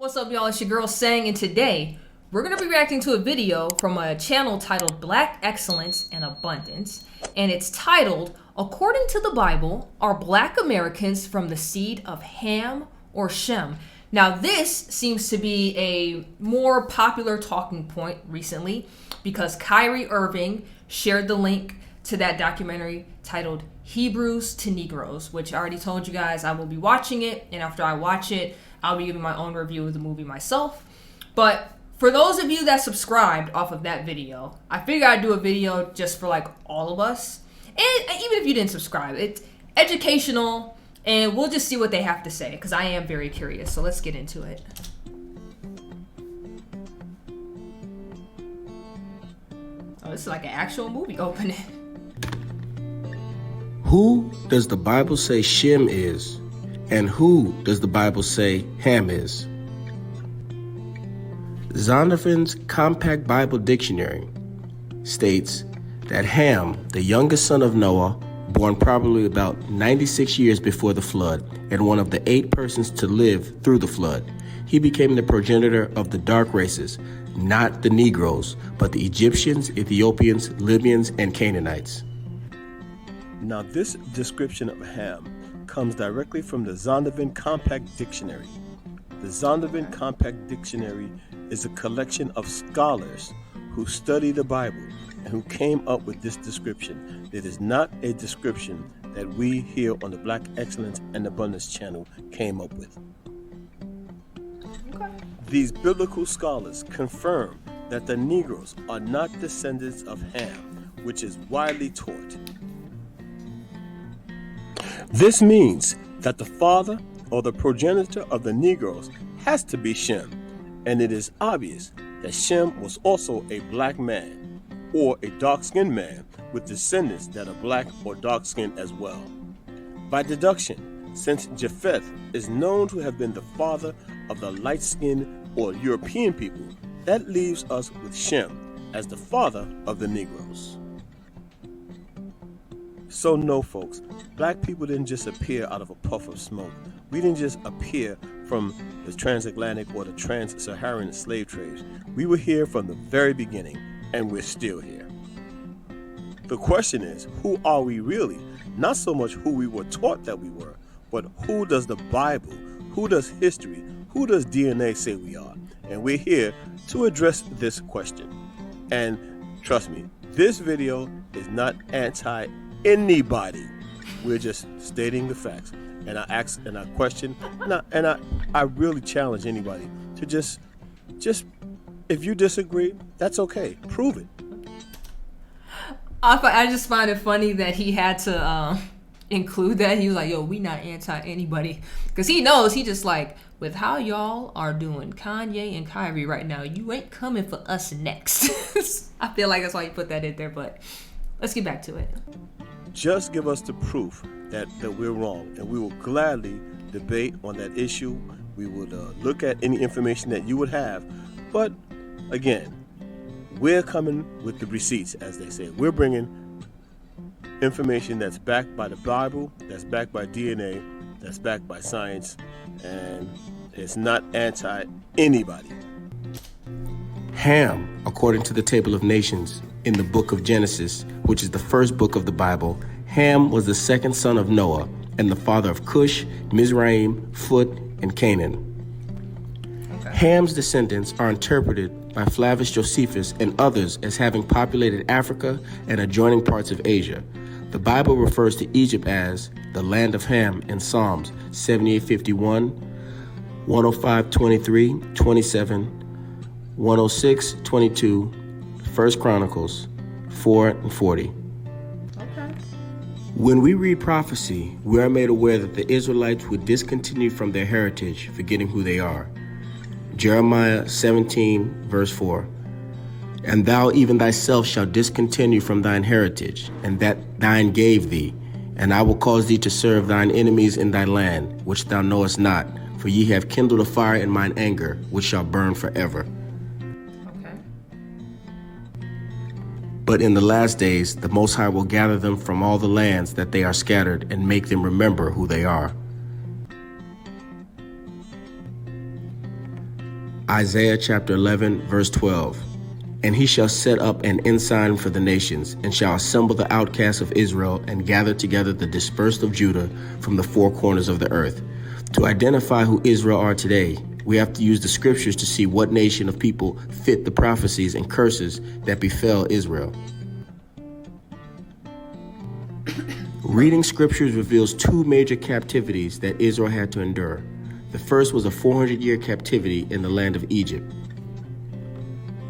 What's up, y'all? It's your girl Sang, and today we're going to be reacting to a video from a channel titled Black Excellence and Abundance, and it's titled, According to the Bible, Are Black Americans from the Seed of Ham or Shem? Now, this seems to be a more popular talking point recently because Kyrie Irving shared the link to that documentary titled Hebrews to Negroes, which I already told you guys I will be watching it, and after I watch it, I'll be giving my own review of the movie myself. But for those of you that subscribed off of that video, I figured I'd do a video just for like all of us. And even if you didn't subscribe, it's educational, and we'll just see what they have to say because I am very curious. So let's get into it. Oh, this is like an actual movie opening. Who does the Bible say Shem is? And who does the Bible say Ham is? Zondervan's Compact Bible Dictionary states that Ham, the youngest son of Noah, born probably about 96 years before the flood, and one of the 8 persons to live through the flood, he became the progenitor of the dark races, not the Negroes, but the Egyptians, Ethiopians, Libyans, and Canaanites. Now, this description of Ham comes directly from the Zondervan Compact Dictionary. The Zondervan Compact Dictionary is a collection of scholars who study the Bible and who came up with this description. It is not a description that we here on the Black Excellence and Abundance channel came up with. Okay. These biblical scholars confirm that the Negroes are not descendants of Ham, which is widely taught. This means that the father or the progenitor of the Negroes has to be Shem, and it is obvious that Shem was also a black man or a dark-skinned man with descendants that are black or dark-skinned as well. By deduction, since Japheth is known to have been the father of the light-skinned or European people, that leaves us with Shem as the father of the Negroes. So no, folks, black people didn't just appear out of a puff of smoke. We didn't just appear from the transatlantic or the trans-Saharan slave trades. We were here from the very beginning, and we're still here. The question is, who are we really? Not so much who we were taught that we were, but who does the Bible, who does history, who does DNA say we are? And we're here to address this question. And trust me, this video is not anti-anybody. We're just stating the facts. And I ask and I question, and I really challenge anybody to just if you disagree, that's okay. Prove it. I just find it funny that he had to include that. He was like, yo, we not anti-anybody. Because he knows, he just like, with how y'all are doing Kanye and Kyrie right now, you ain't coming for us next. I feel like that's why you put that in there, but let's get back to it. Just give us the proof that we're wrong, and we will gladly debate on that issue. We would look at any information that you would have. But again, we're coming with the receipts, as they say. We're bringing information that's backed by the Bible, that's backed by DNA, that's backed by science, and it's not anti-anybody. Ham, according to the Table of Nations in the book of Genesis, which is the first book of the Bible, Ham was the second son of Noah and the father of Cush, Mizraim, Phut, and Canaan. Okay. Ham's descendants are interpreted by Flavius Josephus and others as having populated Africa and adjoining parts of Asia. The Bible refers to Egypt as the land of Ham in Psalms 78:51, 105:23, 27, 106:22, 1 Chronicles 4 and 40. Okay. When we read prophecy, we are made aware that the Israelites would discontinue from their heritage, forgetting who they are. Jeremiah 17, verse 4. And thou even thyself shalt discontinue from thine heritage, and that thine gave thee, and I will cause thee to serve thine enemies in thy land, which thou knowest not, for ye have kindled a fire in mine anger, which shall burn forever. But in the last days, the Most High will gather them from all the lands that they are scattered and make them remember who they are. Isaiah chapter 11, verse 12. And he shall set up an ensign for the nations, and shall assemble the outcasts of Israel, and gather together the dispersed of Judah from the four corners of the earth. To identify who Israel are today, we have to use the scriptures to see what nation of people fit the prophecies and curses that befell Israel. Reading scriptures reveals two major captivities that Israel had to endure. The first was a 400-year captivity in the land of Egypt.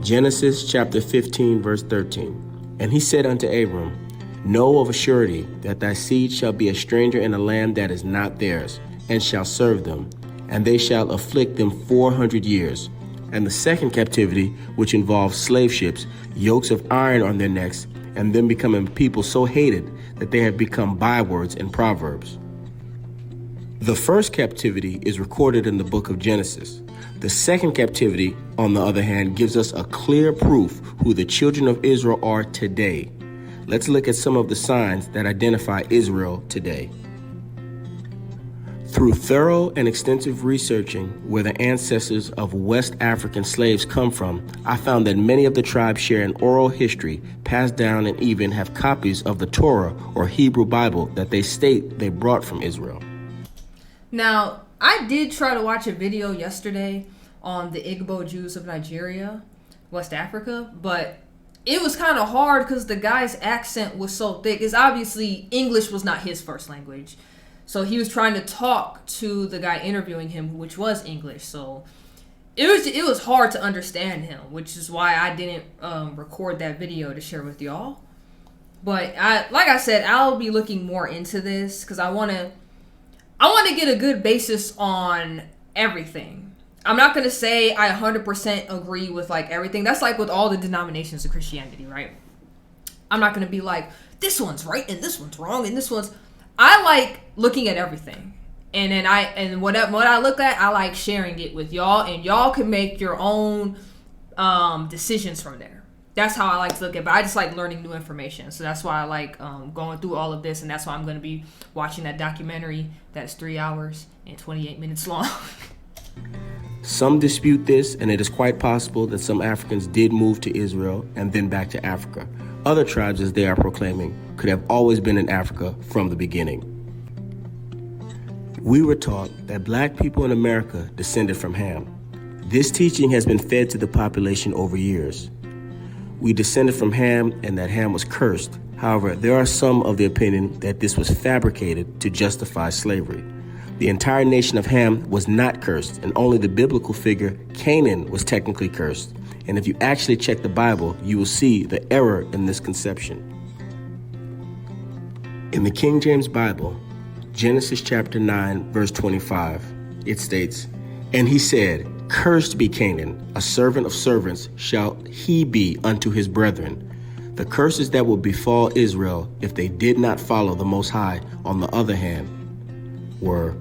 Genesis chapter 15, verse 13. And he said unto Abram, Know of a surety that thy seed shall be a stranger in a land that is not theirs, and shall serve them, and they shall afflict them 400 years. And the second captivity, which involves slave ships, yokes of iron on their necks, and them becoming people so hated that they have become bywords and proverbs. The first captivity is recorded in the book of Genesis. The second captivity, on the other hand, gives us a clear proof who the children of Israel are today. Let's look at some of the signs that identify Israel today. Through thorough and extensive researching where the ancestors of West African slaves come from, I found that many of the tribes share an oral history passed down and even have copies of the Torah or Hebrew Bible that they state they brought from Israel. Now, I did try to watch a video yesterday on the Igbo Jews of Nigeria, West Africa, but it was kind of hard because the guy's accent was so thick. It's obviously English was not his first language. So he was trying to talk to the guy interviewing him, which was English. So it was hard to understand him, which is why I didn't record that video to share with y'all. But like I said, I'll be looking more into this because I want to get a good basis on everything. I'm not going to say I 100% agree with like everything. That's like with all the denominations of Christianity, right? I'm not going to be like, this one's right and this one's wrong and this one's... I like looking at everything. And then what I look at, I like sharing it with y'all, and y'all can make your own decisions from there. That's how I like to look at it. But I just like learning new information. So that's why I like going through all of this, and that's why I'm going to be watching that documentary that's 3 hours and 28 minutes long. Some dispute this, and it is quite possible that some Africans did move to Israel and then back to Africa. Other tribes, as they are proclaiming, could have always been in Africa from the beginning. We were taught that black people in America descended from Ham. This teaching has been fed to the population over years. We descended from Ham and that Ham was cursed. However, there are some of the opinion that this was fabricated to justify slavery. The entire nation of Ham was not cursed, and only the biblical figure Canaan was technically cursed. And if you actually check the Bible, you will see the error in this conception. In the King James Bible, Genesis chapter 9, verse 25, it states, And he said, Cursed be Canaan, a servant of servants shall he be unto his brethren. The curses that will befall Israel if they did not follow the Most High, on the other hand, were,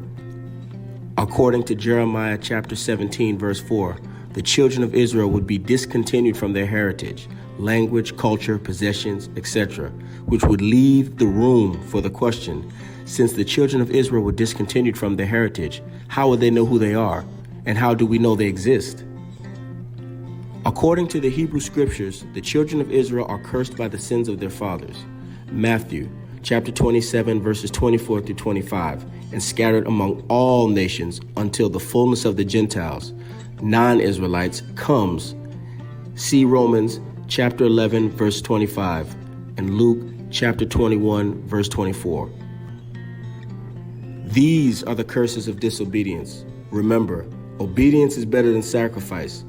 according to Jeremiah chapter 17, verse 4, the children of Israel would be discontinued from their heritage, language, culture, possessions, etc., which would leave the room for the question, since the children of Israel were discontinued from their heritage, how would they know who they are, and how do we know they exist? According to the Hebrew scriptures, the children of Israel are cursed by the sins of their fathers. Matthew chapter 27, verses 24 through 25, and scattered among all nations until the fullness of the Gentiles, non-Israelites, comes. See Romans chapter 11, verse 25, and Luke chapter 21, verse 24. These are the curses of disobedience. Remember, obedience is better than sacrifice.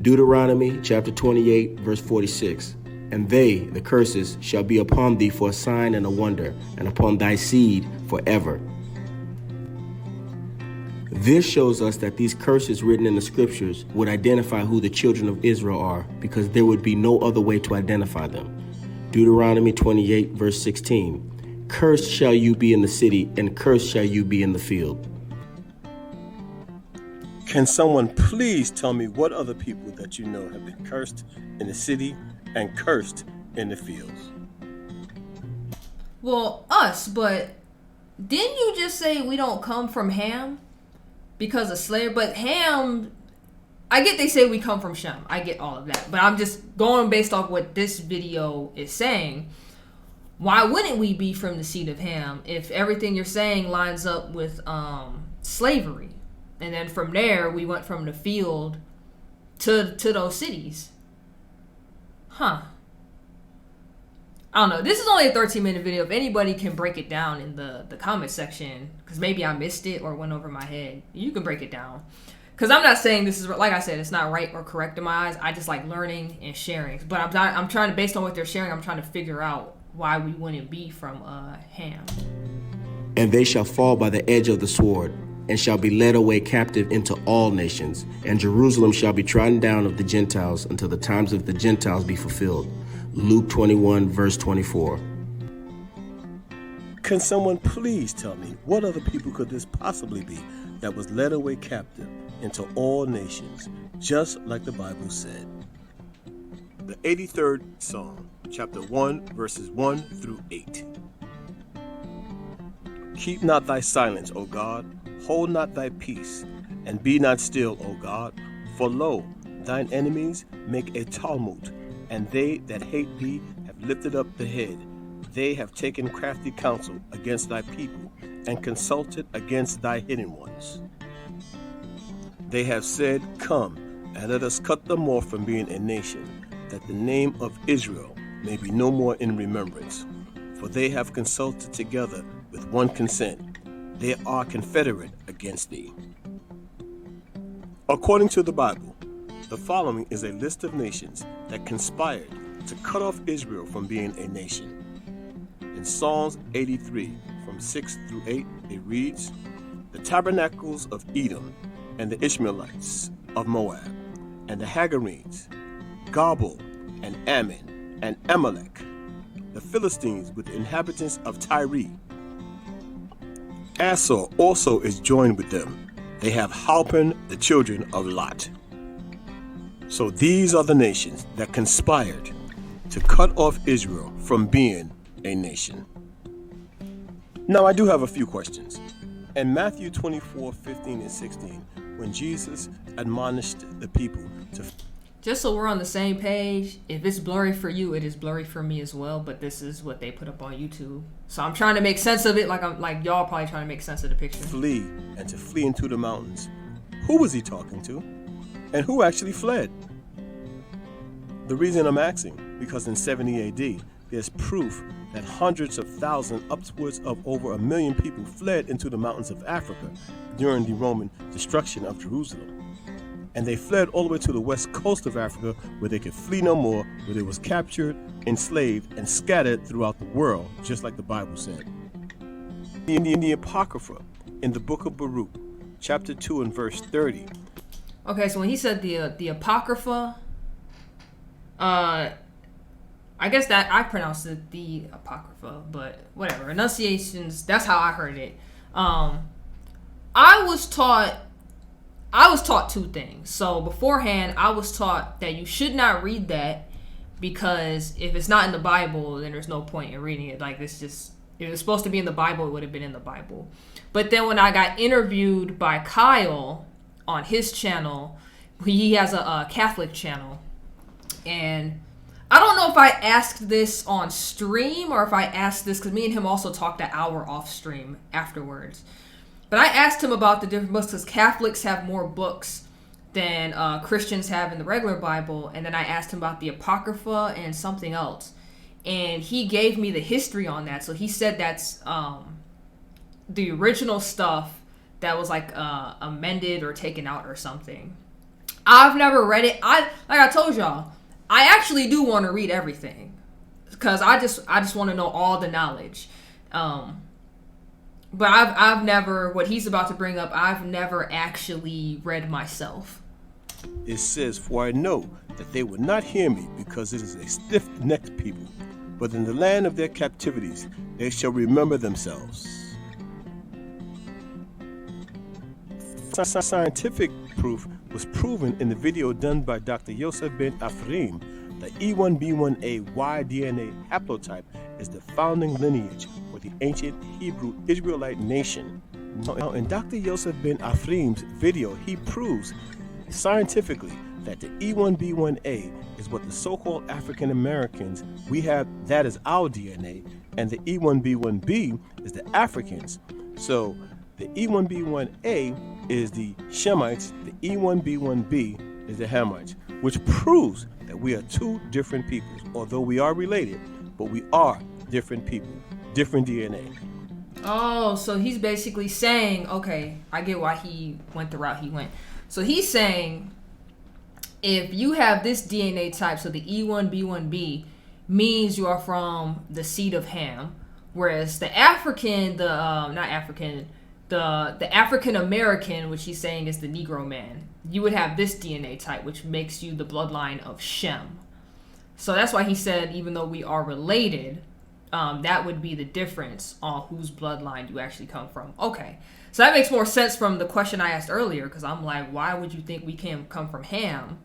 Deuteronomy chapter 28, verse 46. And they, the curses, shall be upon thee for a sign and a wonder, and upon thy seed forever. This shows us that these curses written in the scriptures would identify who the children of Israel are, because there would be no other way to identify them. Deuteronomy 28, verse 16. Cursed shall you be in the city, and cursed shall you be in the field. Can someone please tell me what other people that you know have been cursed in the city and cursed in the fields? Well, us, but didn't you just say we don't come from Ham because of slavery? But Ham, I get they say we come from Shem. I get all of that. But I'm just going based off what this video is saying. Why wouldn't we be from the seed of Ham if everything you're saying lines up with slavery? And then from there, we went from the field to those cities. Huh. I don't know. This is only a 13-minute video. If anybody can break it down in the comment section, because maybe I missed it or went over my head, you can break it down. Because I'm not saying this is, like I said, it's not right or correct in my eyes. I just like learning and sharing. But I'm trying to, based on what they're sharing, I'm trying to figure out why we wouldn't be from Ham. And they shall fall by the edge of the sword, and shall be led away captive into all nations. And Jerusalem shall be trodden down of the Gentiles until the times of the Gentiles be fulfilled. Luke 21, verse 24. Can someone please tell me what other people could this possibly be that was led away captive into all nations, just like the Bible said? The 83rd Psalm, chapter 1, verses 1 through 8. Keep not thy silence, O God, hold not thy peace, and be not still, O God. For lo, thine enemies make a tumult, and they that hate thee have lifted up the head. They have taken crafty counsel against thy people, and consulted against thy hidden ones. They have said, Come, and let us cut them off from being a nation, that the name of Israel may be no more in remembrance. For they have consulted together with one consent. They are confederate against thee. According to the Bible, the following is a list of nations that conspired to cut off Israel from being a nation. In Psalms 83, from 6 through 8, it reads, The tabernacles of Edom, and the Ishmaelites of Moab, and the Hagarenes, Gabal, and Ammon, and Amalek, the Philistines with the inhabitants of Tyre. Asshur also is joined with them. They have Halpin, the children of Lot. So these are the nations that conspired to cut off Israel from being a nation. Now I do have a few questions. In Matthew 24, 15 and 16, when Jesus admonished the people to... Just so we're on the same page, if it's blurry for you, it is blurry for me as well, but this is what they put up on YouTube. So I'm trying to make sense of it, like y'all probably trying to make sense of the picture. Flee, and to flee into the mountains. Who was he talking to? And who actually fled? The reason I'm asking, because in 70 AD, there's proof that hundreds of thousands, upwards of over 1 million people fled into the mountains of Africa during the Roman destruction of Jerusalem. And they fled all the way to the west coast of Africa, where they could flee no more, where they was captured, enslaved, and scattered throughout the world, just like the Bible said. In the Apocrypha, in the book of Baruch, chapter 2 and verse 30. Okay, so when he said the Apocrypha, I guess that I pronounced it the Apocrypha, but whatever. Enunciations, that's how I heard it. I was taught two things. So beforehand, I was taught that you should not read that because if it's not in the Bible, then there's no point in reading it. Like, it's just, if it was supposed to be in the Bible, it would have been in the Bible. But then when I got interviewed by Kyle on his channel, he has a Catholic channel, and I don't know if I asked this on stream or if I asked this, because me and him also talked an hour off stream afterwards. But I asked him about the different books, because Catholics have more books than Christians have in the regular Bible. And then I asked him about the Apocrypha and something else. And he gave me the history on that. So he said that's the original stuff that was like amended or taken out or something. I've never read it. Like I told y'all, I actually do want to read everything, because I just want to know all the knowledge. But I've never, what he's about to bring up, I've never actually read myself. It says, For I know that they will not hear me, because it is a stiff-necked people. But in the land of their captivities they shall remember themselves. Scientific proof was proven in the video done by Dr. Yosef Ben Ephraim. The E1B1A Y-DNA haplotype is the founding lineage for the ancient Hebrew Israelite nation. Now, in Dr. Yosef Ben Ephraim's video, he proves scientifically that the E1B1A is what the so-called African Americans we have, that is our DNA, and the E1B1B is the Africans. So the E1B1A is the Shemites, the E1B1B is the Hamites, which proves that we are two different peoples. Although we are related, but we are different people, different DNA. Oh, so he's basically saying, okay, I get why he went the route he went. So he's saying, if you have this DNA type, so the E1B1B means you are from the seed of Ham, whereas the African, the African American, which he's saying is the Negro man, you would have this DNA type, which makes you the bloodline of Shem. So that's why he said, even though we are related, that would be the difference on whose bloodline you actually come from. Okay, so that makes more sense from the question I asked earlier, because I'm like, why would you think we can come from Ham?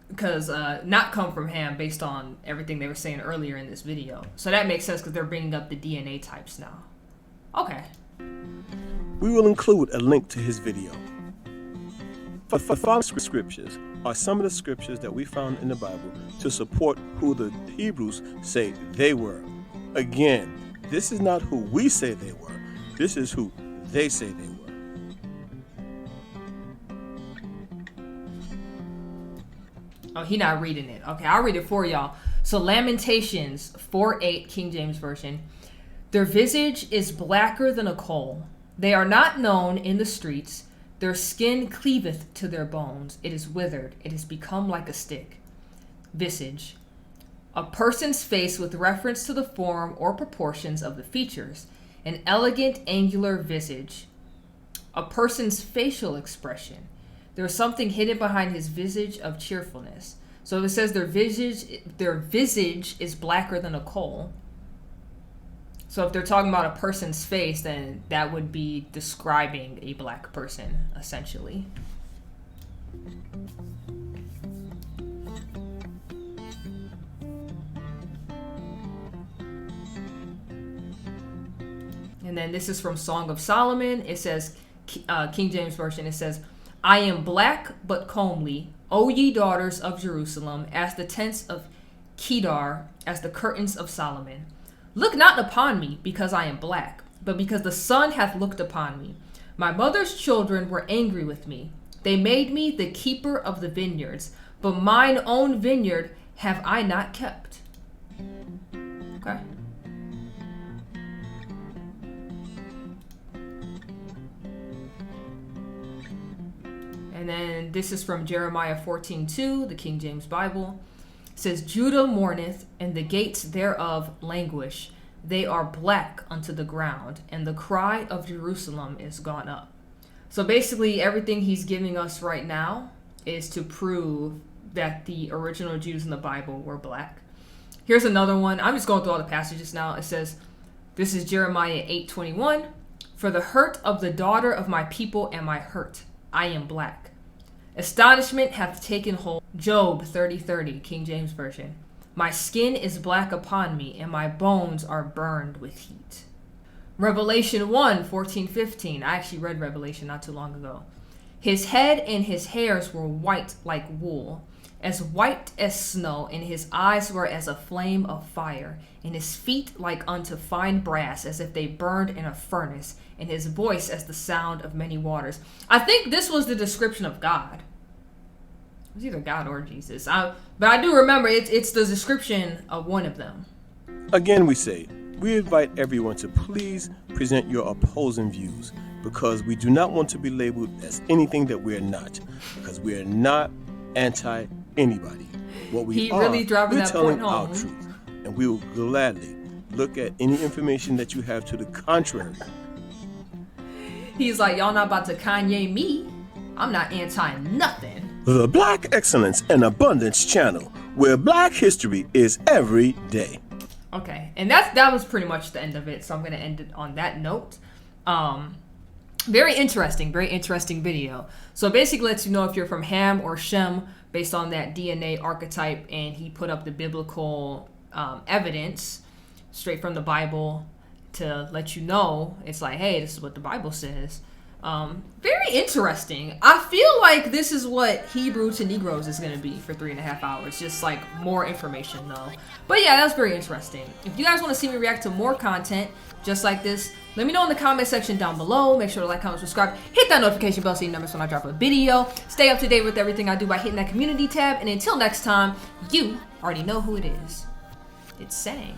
Because not come from Ham based on everything they were saying earlier in this video. So that makes sense because they're bringing up the DNA types now. Okay. We will include a link to his video. The following scriptures are some of the scriptures that we found in the Bible to support who the Hebrews say they were. Again, this is not who we say they were. This is who they say they were. Oh, he not reading it. Okay, I'll read it for y'all. So Lamentations 4:8, King James Version. Their visage is blacker than a coal. They are not known in the streets. Their skin cleaveth to their bones. It is withered. It is become like a stick. Visage. A person's face with reference to the form or proportions of the features. An elegant, angular visage. A person's facial expression. There is something hidden behind his visage of cheerfulness. So if it says their visage is blacker than a coal. So if they're talking about a person's face, then that would be describing a black person, essentially. And then this is from Song of Solomon. It says, King James Version, it says, I am black but comely, O ye daughters of Jerusalem, as the tents of Kedar, as the curtains of Solomon. Look not upon me, because I am black, but because the sun hath looked upon me. My mother's children were angry with me. They made me the keeper of the vineyards, but mine own vineyard have I not kept. Okay. And then this is from Jeremiah 14:2, the King James Bible. It says, Judah mourneth, and the gates thereof languish. They are black unto the ground, and the cry of Jerusalem is gone up. So basically, everything he's giving us right now is to prove that the original Jews in the Bible were black. Here's another one. I'm just going through all the passages now. It says, this is Jeremiah 8:21. For the hurt of the daughter of my people am I hurt. I am black. Astonishment hath taken hold. Job 30:30, King James Version. My skin is black upon me, and my bones are burned with heat. Revelation 1:14-15. I actually read Revelation not too long ago. His head and his hairs were white like wool, as white as snow, and his eyes were as a flame of fire, and his feet like unto fine brass, as if they burned in a furnace, and his voice as the sound of many waters. I think this was the description of God. It was either God or Jesus. But I do remember it's the description of one of them. Again, we say, we invite everyone to please present your opposing views, because we do not want to be labeled as anything that we're not, because we are not anti-anybody. What we are, really driving we're that telling point our home. truth, and we will gladly look at any information that you have to the contrary. He's like, y'all not about to Kanye me. I'm not anti-nothing. The Black Excellence and Abundance channel, where black history is every day. Okay, and that was pretty much the end of it, so I'm going to end it on that note. Very interesting video. So it basically lets you know if you're from Ham or Shem based on that DNA archetype, and he put up the biblical evidence straight from the Bible to let you know. It's like, hey, this is what the Bible says. Very interesting. I feel like this is what Hebrew to Negroes is going to be for 3.5 hours. Just like more information though. But yeah, that's very interesting. If you guys want to see me react to more content just like this, let me know in the comment section down below. Make sure to like, comment, subscribe. Hit that notification bell so you never miss when I drop a video. Stay up to date with everything I do by hitting that community tab. And until next time, you already know who it is. It's Sang.